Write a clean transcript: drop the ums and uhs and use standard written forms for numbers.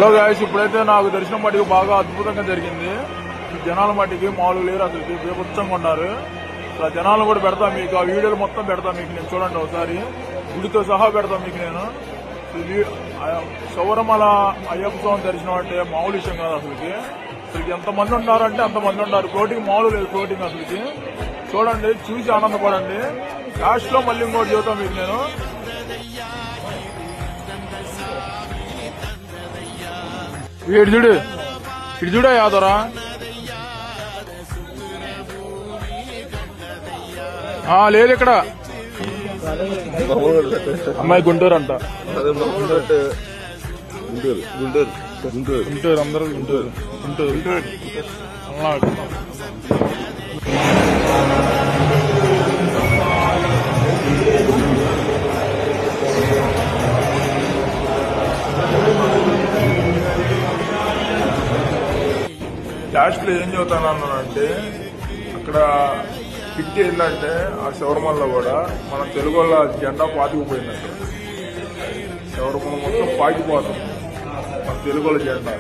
Hello guys, ఇప్పుడైతే నాకు దర్శనం మటుకు బాగా అద్భుతంగా జరిగింది. జనాల మట్టికి మామూలు లేరు, అసలు బీభత్సంగా ఉన్నారు. ఆ జనాలు కూడా పెడతా మీకు, ఆ వీడియోలు మొత్తం పెడతా మీకు. నేను చూడండి ఒకసారి, గుడితో సహా పెడతా మీకు. నేను శబరిమల అయ్యప్ప స్వామి దర్శనం అంటే మామూలు విషయం కాదు అసలుకి. ఎంతమంది ఉన్నారంటే అంతమంది ఉన్నారు. ఫ్లోటింగ్ మామూలు లేదు, ఫ్లోటింగ్ అసలుకి. చూడండి, చూసి ఆనందపడండి. లాస్ట్ లో మళ్ళీ ఇంకోటి చెబుతాం మీకు నేను. ఇటు చూడు, ఇటు చూడ యాదరా. లేదు ఇక్కడ అమ్మాయి గుంటూరు అంట. గుంటూరు అందరూ గుంటూరు గుంటూరు. లాస్ట్ లో ఏం చెబుతానంటే, అక్కడ పిచ్చి ఏంటంటే ఆ శబరిమలలో కూడా మన తెలుగు వాళ్ళ జెండా పాతికిపోయిందంట. శబరిమల మొత్తం పాకిపోతుంది మన తెలుగు వాళ్ళ జెండా.